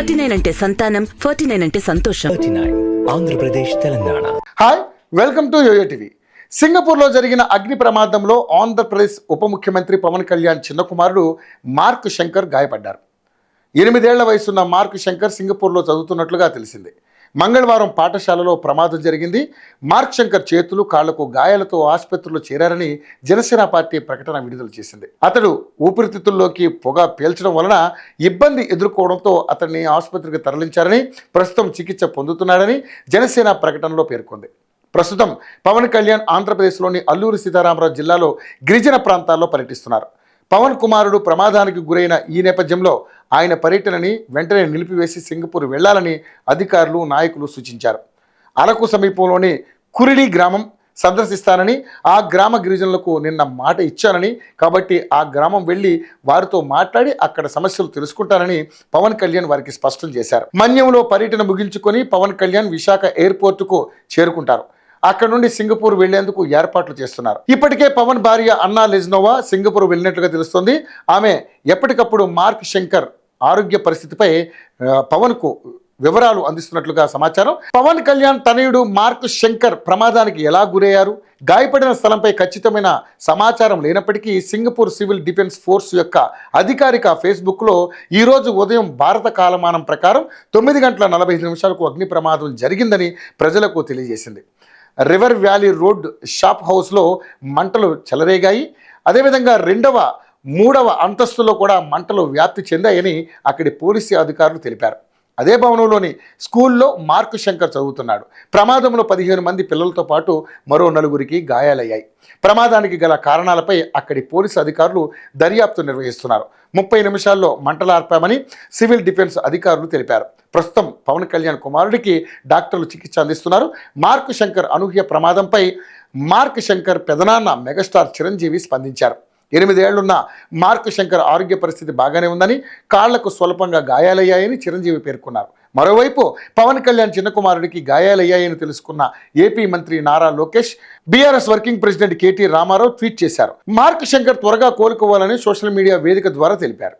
39 అంటే సంతానం, 49 అంటే సంతోషం. 39 Andhra Pradesh Telangana. Hi, welcome to yo-yo TV. సింగపూర్లో జరిగిన అగ్ని ప్రమాదంలో ఆంధ్రప్రదేశ్ ఉప ముఖ్యమంత్రి పవన్ కళ్యాణ్ చిన్న కుమారుడు మార్క్ శంకర్ గాయపడ్డారు. 8 ఏళ్ల వయసున్న మార్క్ శంకర్ సింగపూర్లో చదువుతున్నట్లుగా తెలిసింది. మంగళవారం పాఠశాలలో ప్రమాదం జరిగింది. మార్క్ శంకర్ చేతులు, కాళ్లకు గాయాలతో ఆసుపత్రిలో చేరారని జనసేన పార్టీ ప్రకటన విడుదల చేసింది. అతడు ఊపిరితిత్తుల్లోకి పొగ పీల్చడం వలన ఇబ్బంది ఎదుర్కోవడంతో అతన్ని ఆసుపత్రికి తరలించారని, ప్రస్తుతం చికిత్స పొందుతున్నాడని జనసేన ప్రకటనలో పేర్కొంది. ప్రస్తుతం పవన్ కళ్యాణ్ ఆంధ్రప్రదేశ్లోని అల్లూరి సీతారామరాజు జిల్లాలో గిరిజన ప్రాంతాల్లో పర్యటిస్తున్నారు. పవన్ కుమారుడు ప్రమాదానికి గురైన ఈ నేపథ్యంలో ఆయన పర్యటనని వెంటనే నిలిపివేసి సింగపూర్ వెళ్లాలని అధికారులు, నాయకులు సూచించారు. అరకు సమీపంలోని కురిడి గ్రామం సందర్శిస్తానని, ఆ గ్రామ గిరిజనులకు నిన్న మాట ఇచ్చానని, కాబట్టి ఆ గ్రామం వెళ్లి వారితో మాట్లాడి అక్కడ సమస్యలు తెలుసుకుంటానని పవన్ కళ్యాణ్ వారికి స్పష్టం చేశారు. మన్యంలో పర్యటన ముగించుకొని పవన్ కళ్యాణ్ విశాఖ ఎయిర్పోర్టుకు చేరుకుంటారు. అక్కడ నుండి సింగపూర్ వెళ్లేందుకు ఏర్పాట్లు చేస్తున్నారు. ఇప్పటికే పవన్ భార్య అన్నా లెజ్నోవా సింగపూర్ వెళ్ళినట్లుగా తెలుస్తోంది. ఆమె ఎప్పటికప్పుడు మార్క్ శంకర్ ఆరోగ్య పరిస్థితిపై పవన్కు వివరాలు అందిస్తున్నట్లుగా సమాచారం. పవన్ కళ్యాణ్ తనయుడు మార్క్ శంకర్ ప్రమాదానికి ఎలా గురయ్యారు, గాయపడిన స్థలంపై ఖచ్చితమైన సమాచారం లేనప్పటికీ సింగపూర్ సివిల్ డిఫెన్స్ ఫోర్స్ యొక్క అధికారిక ఫేస్బుక్లో ఈరోజు ఉదయం భారత కాలమానం ప్రకారం 9:45 అగ్ని ప్రమాదం జరిగిందని ప్రజలకు తెలియజేసింది. రివర్ వ్యాలీ రోడ్ షాప్ హౌస్లో మంటలు చెలరేగాయి. అదేవిధంగా 2వ, 3వ అంతస్తులో కూడా మంటలు వ్యాప్తి చెందాయని అక్కడి పోలీసు అధికారులు తెలిపారు. అదే భవనంలోని స్కూల్లో మార్క్ శంకర్ చదువుతున్నాడు. ప్రమాదంలో 15 మంది పిల్లలతో పాటు మరో 4గురికి గాయాలయ్యాయి. ప్రమాదానికి గల కారణాలపై అక్కడి పోలీసు అధికారులు దర్యాప్తు నిర్వహిస్తున్నారు. 30 నిమిషాల్లో మంటలార్పామని సివిల్ డిఫెన్స్ అధికారులు తెలిపారు. ప్రస్తుతం పవన్ కళ్యాణ్ కుమారుడికి డాక్టర్లు చికిత్స అందిస్తున్నారు. మార్క్ శంకర్ అనూహ్య ప్రమాదంపై మార్క్ శంకర్ పెదనాన్న మెగాస్టార్ చిరంజీవి స్పందించారు. 8 ఏళ్లున్న మార్క్ శంకర్ ఆరోగ్య పరిస్థితి బాగానే ఉందని, కాళ్లకు స్వల్పంగా గాయాలయ్యాయని చిరంజీవి పేర్కొన్నారు. మరోవైపు పవన్ కళ్యాణ్ చిన్న కుమారుడికి గాయాలయ్యాయని తెలుసుకున్న ఏపీ మంత్రి Nara Lokesh, BRS working president KT Ramarao tweet చేశారు. మార్క్ శంకర్ త్వరగా కోలుకోవాలని సోషల్ మీడియా వేదిక ద్వారా తెలిపారు.